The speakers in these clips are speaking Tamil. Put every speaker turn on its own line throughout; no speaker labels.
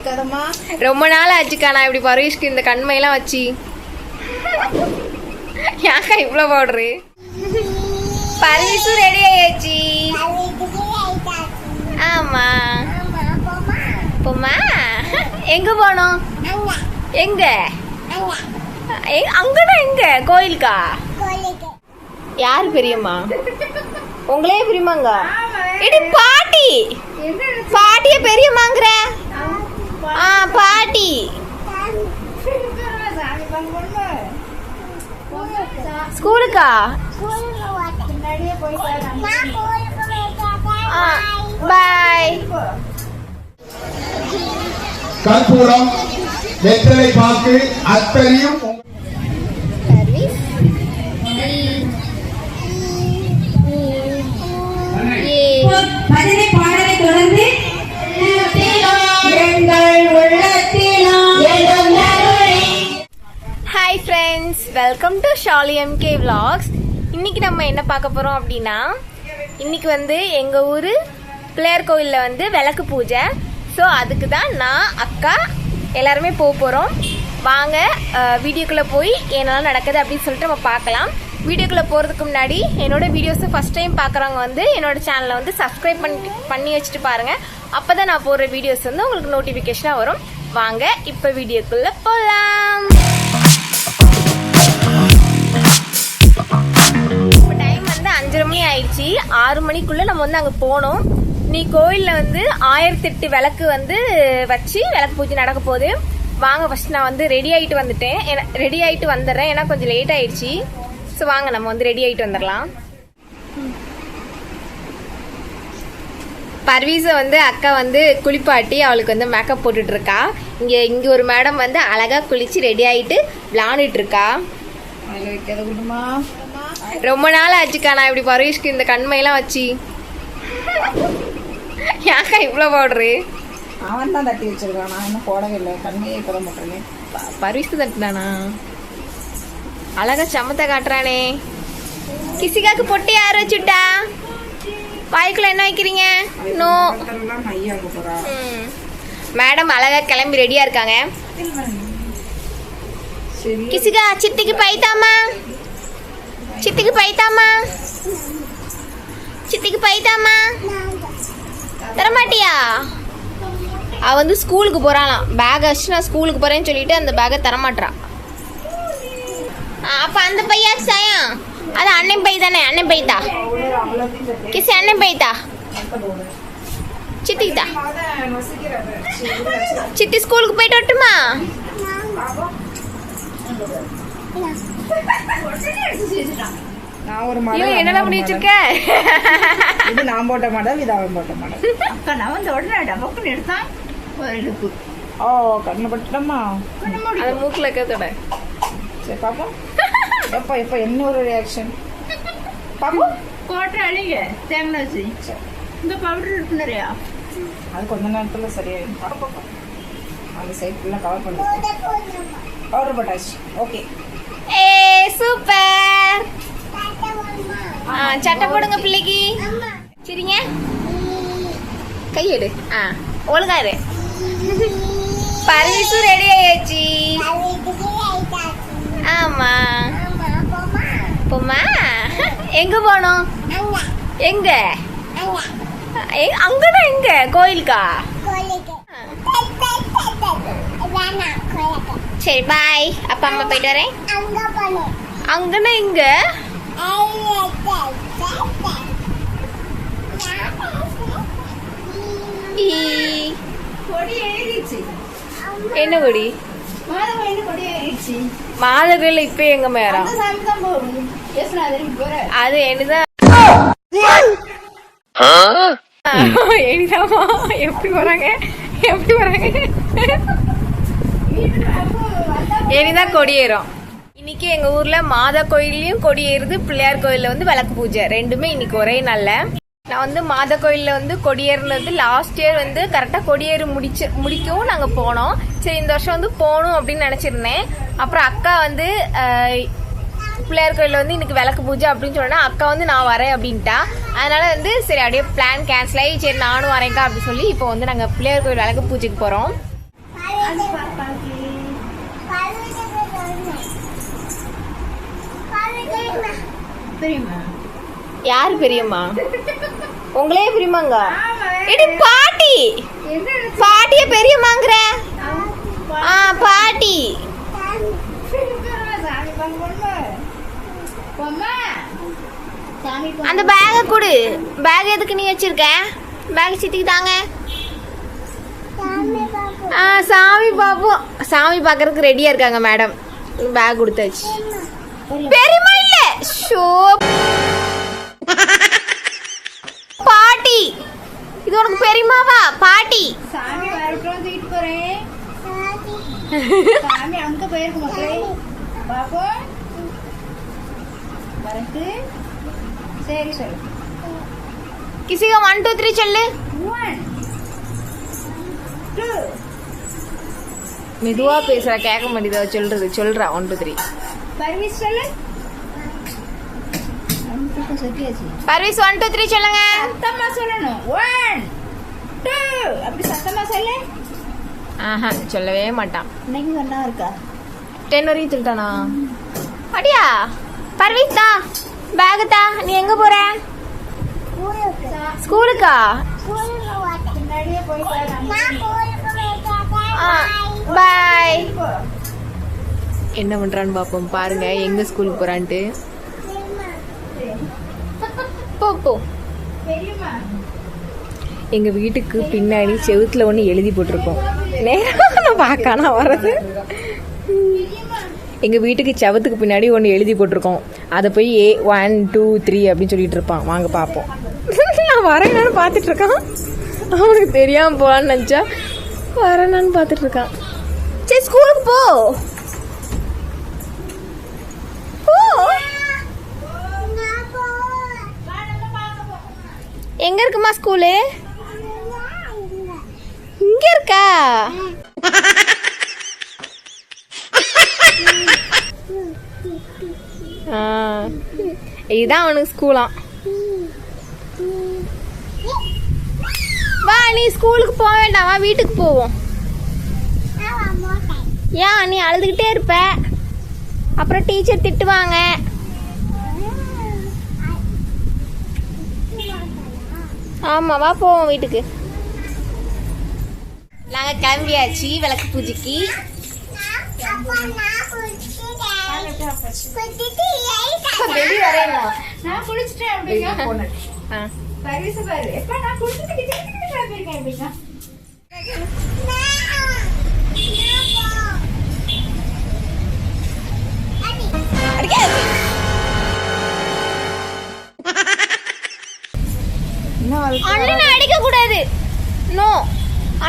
ரொம்ப நாள் ஆச்சுக்கா நான் இப்படி பரவேஷ்க்கு இந்த கண்மையெல்லாம் வச்சு. யாக்கா இவ்வளோ பவுடரு? பரவேஷும் ரெடி ஆயாச்சு. ஆமா போமா. எங்க போனோம்? எங்க? அங்கடா எங்க? கோயிலுக்கா? யாரு பெரியம்மா? உங்களே பெரியம்மாங்க? இது பாட்டி. பாட்டிய பெரியம்மாங்கிற? பாட்டி ஸ்கூலுக்கா? பாய்.
கற்பூரம், வெத்தலை பாக்கு அத்தனையும்
பஜனை பாடலை தொடர்ந்து
hi friends, welcome to Shali MK vlogs. இன்னைக்கு நம்ம என்ன பார்க்க போறோம் அப்படின்னா, இன்னைக்கு வந்து எங்க ஊர் பிள்ளையார் கோயிலில் வந்து விளக்கு பூஜை. ஸோ அதுக்கு தான் நான் அக்கா எல்லாருமே போகிறோம். வாங்க வீடியோக்குள்ளே போய் என்னெல்லாம் நடக்குது அப்படின்னு சொல்லிட்டு நம்ம பார்க்கலாம். வீடியோக்குள்ளே போகிறதுக்கு முன்னாடி என்னோட வீடியோஸை ஃபஸ்ட் டைம் பார்க்குறவங்க வந்து என்னோட சேனலை வந்து சப்ஸ்கிரைப் பண்ணி வச்சுட்டு பாருங்கள். அப்போ தான் நான் போடுற வீடியோஸ் வந்து உங்களுக்கு நோட்டிஃபிகேஷனாக வரும். வாங்க இப்போ வீடியோக்குள்ளே போகலாம். இப்போ டைம் வந்து 5:30 மணி ஆயிடுச்சு. 6 மணிக்குள்ளே நம்ம வந்து அங்கே போகணும். நீ கோயிலில் வந்து 1008 விளக்கு வந்து வச்சு விளக்கு பூஜை நடக்க போகுது. வாங்க ஃபர்ஸ்ட் நான் வந்து ரெடி ஆகிட்டு வந்துடுறேன். ஏன்னா கொஞ்சம் லேட் ஆயிடுச்சு. ஸோ வாங்க நம்ம வந்து ரெடி ஆகிட்டு வந்துடலாம். பர்வீஸை வந்து அக்கா வந்து குளிப்பாட்டி அவளுக்கு வந்து மேக்கப் போட்டுட்டு இருக்கா. இங்கே ஒரு மேடம் வந்து அழகாக குளிச்சு ரெடி ஆகிட்டு விளாண்டுட்டு இருக்கா. ரொம்ப நாள் ஆச்சுக்கா நான் இப்படி பர்வீஷ்க்கு இந்த கண்மையெல்லாம் வச்சு. யாக்கா இவ்வளோ பவுடரு?
அவன் தான் தட்டி வச்சிருக்கான், நான் இன்னும் போடவே இல்லை. கண்மையே போட மாட்டேன்.
பர்வீஸ் தட்டுதானா? அழகா சமத்தை காட்டுறானே. கிசிகாக்கு பொட்டி யார் வச்சுட்டா? வாய்க்குள்ள என்ன வைக்கிறீங்க? நோ. மேடம் அழகா கிளம்பி ரெடியா இருக்காங்க. கிசிகா சித்திக்கு பைத்தாமா, சித்திக்கு பைத்தாமா, சித்திக்கு பைத்தாமா. தரமாட்டியா? அவ வந்து ஸ்கூலுக்கு போறாளாம். பேக் வச்சு நான் ஸ்கூலுக்கு போறேன்னு சொல்லிட்டு அந்த பேக்கை தரமாட்டான். அப்ப அந்த பையா சாயம் அது அண்ணன் பை தானே? அண்ணன் பைத்தா கிசி, அண்ணன் பைத்தா சித்திக்குதா? சித்தி ஸ்கூலுக்கு போயிட்டு வரட்டுமா?
நான் ஒரு மாடல்
என்னெல்லாம் பண்ணி வச்சிருக்க?
இது நான் போட்ட மாடல், இது அவன் போட்ட மாடல்.
அக்கா நான் வந்து உடனே டபக்குன்னு எடுத்தான் ஒரு எடுப்பு.
ஓ கண்ணு பட்டுட்டம்மா.
அது மூக்கில் இருக்கிறதோட.
சரி பாப்போம். எப்போ எப்போ என்ன ஒரு ரியாக்ஷன் பாப்போம்.
கோட்டை அழிங்க தேங்காய் வச்சு இந்த பவுடர் இருக்கு நிறையா.
அது கொஞ்ச நேரத்தில் சரியாயிடும். பார்ப்போம். அந்த சைட் ஃபுல்லாக கவர் பண்ணி பவுடர் போட்டாச்சு. ஓகே.
ஏ சூப்பர். சட்டை போடுங்க பிள்ளைக்கு. சரிங்க, கையெடு. ஒழுங்கா இரு. பர்வீஸு ரெடி ஆயாச்சு. ஆமா போமா. எங்க போனோம்? எங்க? அங்கடா எங்க? கோயிலுக்கா? சரி பாய். அப்பா அம்மா போயிட்டு வரேன். அங்கனா எங்க? என்ன கொடி? மாதவில இப்ப எங்க மேரம்? அது என்னதான் எனிதாமா. எப்படி வராங்க? எப்படி வராங்க? எனிதான் கொடியேறும். இன்னைக்கு எங்க ஊர்ல மாதா கோயிலையும் கொடியேறுது, பிள்ளையார் கோயில்ல வந்து விளக்கு பூஜை. ரெண்டுமே இன்னைக்கு ஒரே நாள்ல. நான் வந்து மாதா கோயிலில் வந்து கொடியேறினது லாஸ்ட் இயர் வந்து கரெக்டாக கொடியேறி முடிக்கவும் நாங்கள் போனோம். சரி இந்த வருஷம் வந்து போகணும் அப்படின்னு நினச்சிருந்தேன். அப்புறம் அக்கா வந்து பிள்ளையார் கோயிலில் வந்து இன்னைக்கு விளக்கு பூஜை அப்படின்னு சொன்னா அக்கா வந்து நான் வரேன் அப்படின்ட்டா. அதனால வந்து சரி அப்படியே பிளான் கேன்சல் ஆகி சரி நானும் வரேன்க்கா அப்படின்னு சொல்லி இப்போ வந்து நாங்கள் பிள்ளையார் கோயில் விளக்கு பூஜைக்கு போகிறோம்.
தெரியுமா?
யாரு பெரியம்மா? உங்களே பெரியம்மாங்க? இடி பாட்டி. பாட்டிய பெரியம்மாங்கற? பாட்டி. அந்த பேக கொடு. பேக் எதுக்கு நீ வச்சிருக்க? பேக் சித்திக்கு தாங்க. சாமி பாப்போம். சாமி பார்க்கறதுக்கு ரெடியா இருக்காங்க மேடம். பேக் கொடுத்தாச்சு. பெரியம்மா இல்ல. ஷோ பாட்டி. இது உனக்கு பெரியம்மாவா? பாட்டி.
சாமி வரட்டும் தூக்கிட்டு போறேன். சாமி அங்க போயிருக்கு மக்களே. பாப்போம். வரட்டு. சரி சொல்லு.
கிசிகா 1 2 3 சொல்லு.
1 2
மெதுவா பேசுற, கேட்க மாட்டேதா சொல்றது. சொல்றா 1 2 3.
பர்வீஸ் சொல்லு. நமக்கு சத்தியாச்சு.
பர்வீஸ் 1 2 3 சொல்லுங்க.
சத்தமா சொல்லணும். 1 2 அப்படி சத்தமா சொல்லு.
ஆஹா சொல்லவே மாட்டான்.
இன்னைக்கு சொன்னா இருக்கா?
10 வரையும் சொல்லிட்டானா? அடியா பர்வீஸ் தா பேக் தா. நீ எங்க போற? ஸ்கூலுக்கா?
முன்னாடியே போயிட்டு
பாய். என்ன பண்றான்னு பாப்போம். பாருங்க எங்க ஸ்கூலுக்கு போறான்ட்டு. போ போ.
தெரியுமா?
எங்க வீட்டுக்கு பின்னாடி செவுத்துல ஒண்ணு எழுதி போட்டிருக்கோம். நேரம் பார்க்கானா வர்றது. எங்க வீட்டுக்கு செவத்துக்கு பின்னாடி ஒன்று எழுதி போட்டிருக்கோம். அதை போய் 1 2 3 அப்படின்னு சொல்லிட்டு இருப்பான். வாங்க பார்ப்போம். நான் வரேன்னு பார்த்துட்டு இருக்கான். அவனுக்கு தெரியாம போவான்னு நினச்சா வரேன்னு பார்த்துட்டு இருக்கான். சரி ஸ்கூலுக்கு போ. எங்க இருக்குமா ஸ்கூலு? இங்க இருக்கா? இதுதான் அவனுக்கு ஸ்கூலாம். வா நீ ஸ்கூலுக்கு போக வேண்டாம். வா வீட்டுக்கு போவோம். ஏன் நீ அழுதுகிட்டே இருப்ப, அப்புறம் டீச்சர் திட்டுவாங்க. ஆமா வா போவோம் வீட்டுக்கு. நாங்க கிளம்பியாச்சு விளக்கு பூஜைக்கு.
நான் குளிச்சுட்டேன் அப்படிங்க போனேன். பர்வீஸ் பாரு. எப்ப நான் குளிச்சுட்டு கிட்ட கிளம்பிருக்கேன் அப்படிங்க.
அண்ணனை அடிக்க கூடாது. நோ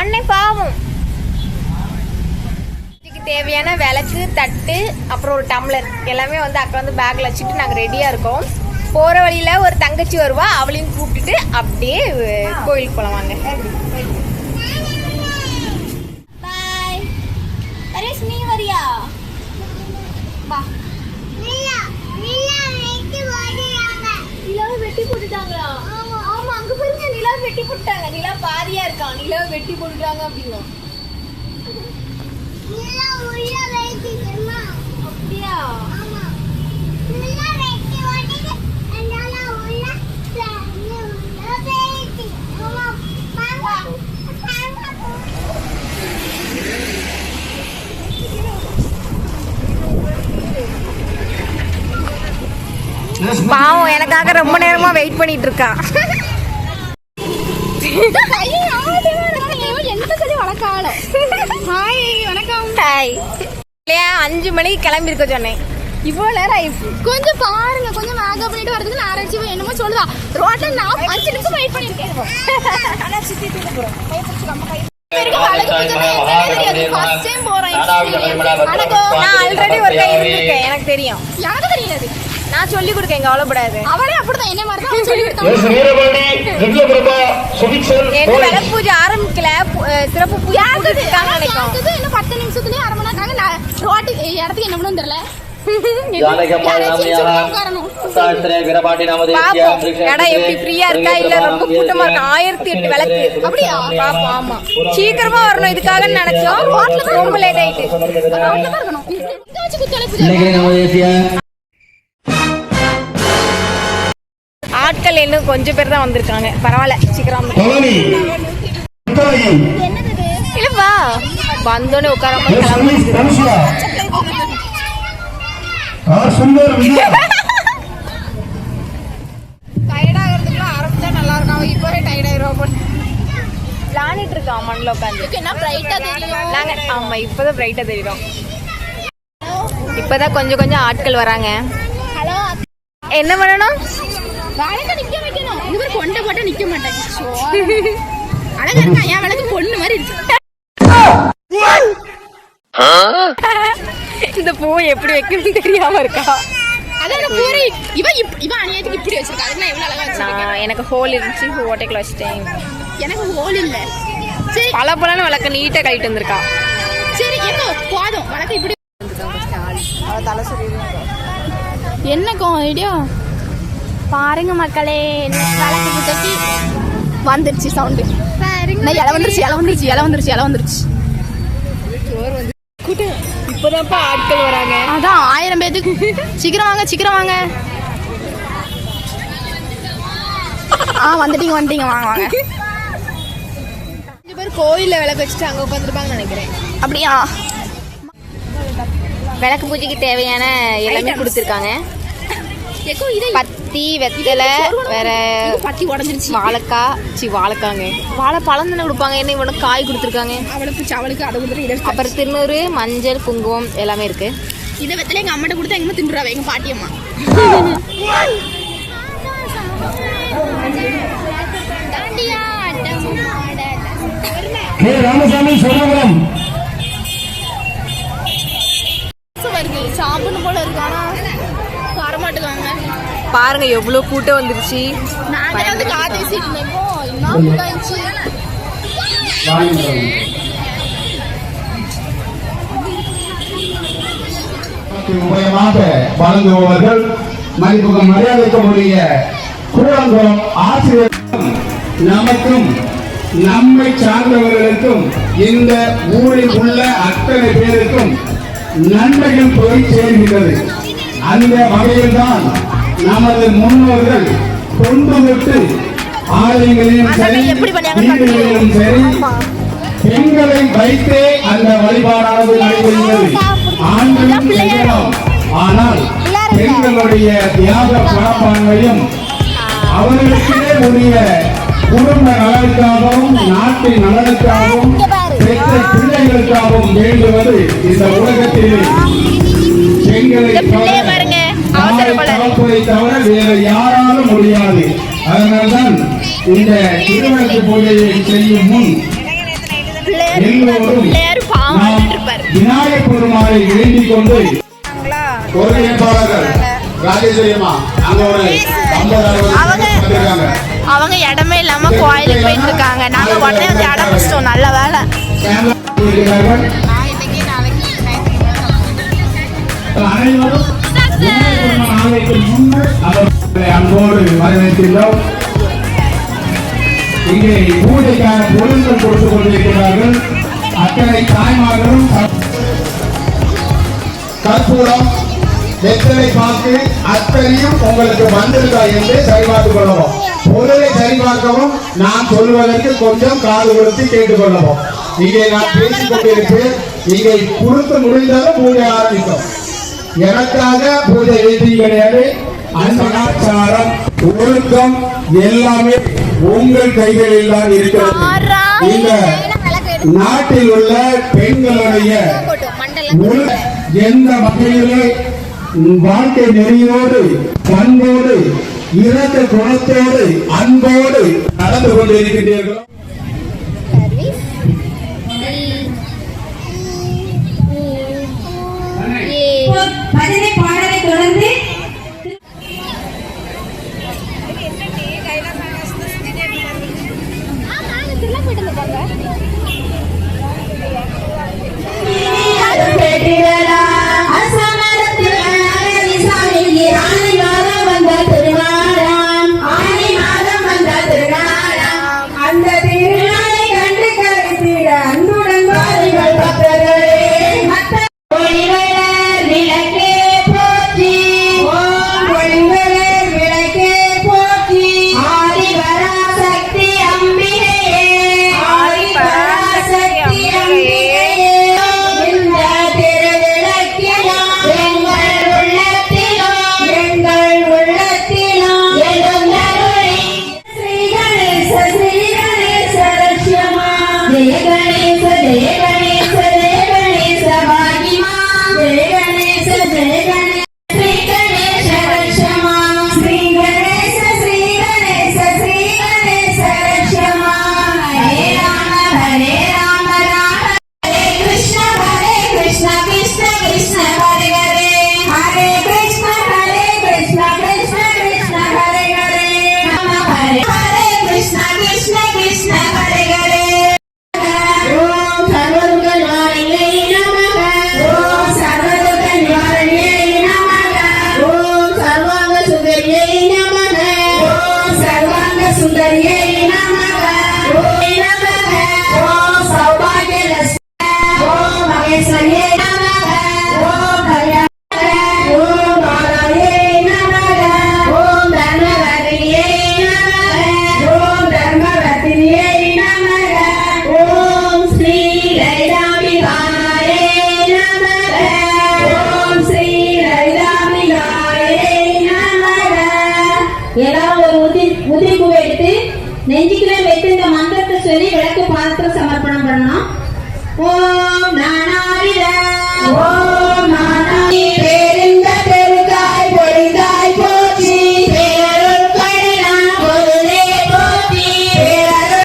அன்னை பாவம். தேவையான விளக்கு, தட்டு, அப்புறம் ஒரு டம்ளர் எல்லாமே வந்து அக்கா வந்து பேக்ல வச்சுட்டு நாங்கள் ரெடியா இருக்கோம். போற வழியில ஒரு தங்கச்சி வருவா. அவளையும் கூப்பிட்டுட்டு அப்படியே கோயிலுக்கு போலாம். வாங்க. பாய். ஹரிஷ் நீ வரியா? வா. நிலாவை வெட்டி போட்டுட்டாங்களா? ஆமா அங்க பாருங்க நிலா வெட்டி போட்டாங்க. நிலா பாதியா இருக்கான். நிலாவை வெட்டி போட்டுட்டாங்க அப்படின்னா அப்படியா? பாவம் எனக்காக ரொம்ப நேரமா வெயிட் பண்ணிட்டு இருக்கான். ஹாய். 5 மணிக்கு கிளம்பி இருக்க சொன்னேன். இவ்வளவு நேரம் ஆயிடுச்சு. கொஞ்சம் பாருங்க. கொஞ்சம் மேக்கப் பண்ணிட்டு வரதுக்கு நான் அரைச்சி என்னமோ சொல்லுதா. ரோட்ல நான் 5 நிமிஷம் வெயிட் பண்ணிருக்கேன். நான் ஆல்ரெடி ஒரு கை இருந்திருக்கேன். எனக்கு தெரியும். எனக்கு தெரியாது. நான் சொல்லி கொடுக்கேன். கவலைப்படாது. அவளே அப்படிதான் என்ன மாதிரி தான் சொல்லி கொடுத்தாங்க. என்ன விளக்கு பூஜை ஆரம்பிக்கல. சிறப்பு பூஜை நினைக்கும். இன்னும் 10 நிமிஷத்துலயே அரை மணி நேரம் ரோட்டு இடத்துக்கு என்ன பண்ணும் தெரியல. கடை எப்படி ஃப்ரீயா இருக்கா இல்ல ரொம்ப கூட்டமா இருக்கா? 1008 விளக்கு. அப்படியா? பாப்போம். ஆமா, சீக்கிரமா வரணும் இதுக்காக நினைச்சோம். ரொம்ப லேட் ஆயிட்டு. ஆட்கள் இன்னும் கொஞ்சம் பேர் தான் வந்திருக்காங்க. பரவாயில்ல, சீக்கிரம் இல்லப்பா வந்தோடனே உட்காராம டயர்டாகிறதுக்குள்ள ஆரம்பிச்சா நல்லா இருக்கும். இப்பவே டயர்ட் ஆயிரும். விளாண்டுட்டு இருக்கோம் மண்ணில் உட்காந்து. நாங்க ஆமா இப்பதான் பிரைட்டா தெரியும். இப்பதான் கொஞ்சம் கொஞ்சம் ஆட்கள் வராங்க. என்ன பண்ணணும்?
நிக்க வைக்கணும். இது கொண்ட போட்டா நிக்க மாட்டாங்க. அழகா இருக்கா? என் விளக்கு பொண்ணு மாதிரி இருக்கு.
இந்த பூ எப்படி வைக்கணும்னு தெரியாம இருக்கா?
அதான் பூரி இவ அணியத்துக்கு இப்படி வச்சிருக்கா. அதுக்கு நான் எவ்வளவு அழகா வச்சிருக்கேன்.
எனக்கு ஹோல் இருந்துச்சு, ஓட்டைக்குள்ள வச்சிட்டேன்.
எனக்கு ஹோல் இல்ல. சரி,
பல பலன்னு விளக்க நீட்டா கழிட்டு வந்திருக்கா.
சரி எங்க போதும் விளக்கு இப்படி
தலை சொல்லி
என்னக்கும் ஐடியா பாருங்க மக்களே. விளக்கு புத்தகி வந்துருச்சு சவுண்டு. நான் இலை வந்துருச்சு.
இப்பதான்ப்பா ஆட்கள் வராங்க.
அதான் 1000 பேத்துக்கு. சீக்கிரம் வாங்க. வந்துட்டீங்க வாங்க.
5 பேர் கோயில்ல விளக்கு வச்சுட்டு அங்க உட்காந்துருப்பாங்கன்னு நினைக்கிறேன்.
அப்படியா?
விளக்கு பூஜைக்கு தேவையான எல்லாமே கொடுத்துருக்காங்க. பத்தி, வெத்தலை, வேற
பத்தி உடஞ்சிருச்சு.
வாழைக்காங்க. வாழைப்பழம் தானே கொடுப்பாங்க. என்ன இவ்வளவு காய் கொடுத்துருக்காங்க.
அவளுக்கு அதை கொடுத்துட்டு
அப்புறம் திருநூறு, மஞ்சள், குங்குமம் எல்லாமே இருக்கு.
இதை வெத்தலை எங்க அம்மாட்ட கொடுத்தா எங்க தின்றுறாங்க எங்க பாட்டியம்மா.
ராமசாமி சோழபுரம்
சாப்பிடணும் போல இருக்கானா வரமாட்டுக்காங்க.
பாருங்க எவ்வளவு கூட்டம் வந்துருச்சு.
நாங்க வந்து காத்து வீசிட்டு இருந்தோம். இன்னும் கூட்டாச்சு.
உபயமாக வழங்குபவர்கள் மதிப்புக்கு மரியாதைக்குரிய கூடங்குளம் ஆசிரியர் நமக்கும் நம்மை சார்ந்தவர்களுக்கும் இந்த ஊரில் உள்ள அத்தனை பேருக்கும் நன்மைகள் போய் சேர்கிறது. அந்த வகையில்தான் நமது முன்னோர்கள் தொண்டு தொட்டு ஆலயங்களிலும் சரி, வீடுகளிலும் சரி, பெண்களை வைத்தே அந்த வழிபாடானது நடைபெறுகிறது. ஆண்களும் செய்யலாம். ஆனால் பெண்களுடைய தியாக மனப்பான்மையும் அவர்களுக்கே உரிய குடும்ப நலனுக்காகவும் நாட்டின் நலனுக்காகவும் பெற்ற பிள்ளைகளுக்காகவும் வேண்டுவது இந்த உலகத்திலே பெண்களை தவிர வேறு யாராலும் முடியாது. அதனால்தான் இந்த திருமணத்து பூஜையை செய்யும் முன் எல்லோரும் விநாயகர் பெருமாளை வேண்டிக் கொண்டு ஒருங்கிணைப்பாளர்கள் ராஜேஸ்வரியம்மா அங்க ஒரு 50,000
அவங்க இடமே இல்லாம கோயிலுக்கு போயிட்டு இருக்காங்க. நாங்க உடனே வந்து இடம் பிடிச்சிட்டோம். நல்ல வேலை.
அனைவரும் அன்போடு வரவேற்கின்றோம். இங்கே பூஜைக்கான பொருட்கள் கொடுத்துக் கொண்டிருக்கிறார்கள். அத்தனை தாய்மார்களும் கற்பூரம், வெத்தலை பாக்கு அத்தனையும் உங்களுக்கு வந்திருக்கா என்று சரிபார்த்துக் கொள்ளவும். பொருளை சரிபார்க்கவும் நான் சொல்லுவதற்கு கொஞ்சம் காது கொடுத்து கேட்டுக்கொள்ளவும். இங்கே நான் பேசிக் கொண்டிருப்பேன். இங்கே கொடுத்து முடிந்தாலும் பூஜை ஆரம்பிக்கும். எனக்காக பூஜை எழுதி கிடையாது. அன்பாச்சாரம், ஒழுக்கம் எல்லாமே உங்கள் கைகளில் தான் இருக்கிறது. இந்த நாட்டில் உள்ள பெண்களுடைய எந்த வகையிலே வாழ்க்கை நெறியோடு, பண்போடு, இரக்க குணத்தோடு, அன்போடு நடந்து கொண்டிருக்கின்றீர்களோ
பஜனை பாடலை தொடர்ந்து அசமரத்தில் சொல்லி விளக்கு பாத்திரம் சமர்ப்பணம் பண்ணணும். ஓம் நானாரிட ஓம் நானாரி பேரிந்த பெருகாய் பொழிந்தாய் போற்றி பேரருள் கடலா பொருளே போற்றி பேரருள்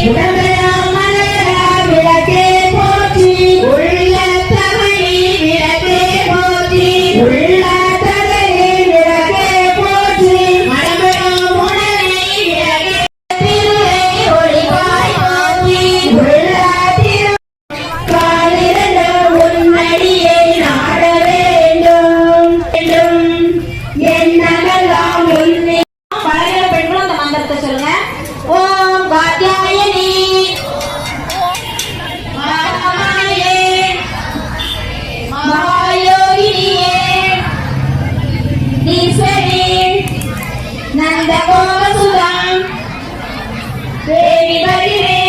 உடம்பெல்லாம் மலரா விளக்கே போற்றி உள்ள தமிழி விளக்கே போற்றி உள்ள தகரி விளக்கே போற்றி மடமெல்லாம் உணரை விளக்கே திருவை ஒளிவாய் போற்றி உள்ள திரு காலிரண்டு உன்னடியை நாட வேண்டும் என்னமெல்லாம் உன்னை பழகிற பெண்களும் அந்த மந்திரத்தை சொல்லுங்க. ஓம் காத்யாயனி மகாமாயே மகாயோகினியே ஈஸ்வரி நந்தகோபசுதம் தேவி பரிவே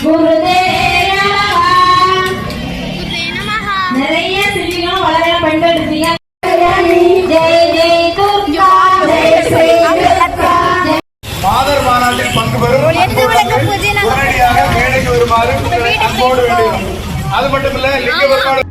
குருதேவ நமஹ. நிறைய சிறுமிகளும் வளர பெண்கள் இருக்கீங்க. ஜெய் ஜெய் துர்கா ஜெய் ஸ்ரீ துர்கா ஜெய்.
மாதர் மாநாட்டில் பங்கு பெறும் உடனடியாக மேடைக்கு வருமாறு அன்போடு வேண்டுகிறோம். அது மட்டுமில்ல லிங்க பெருமாள்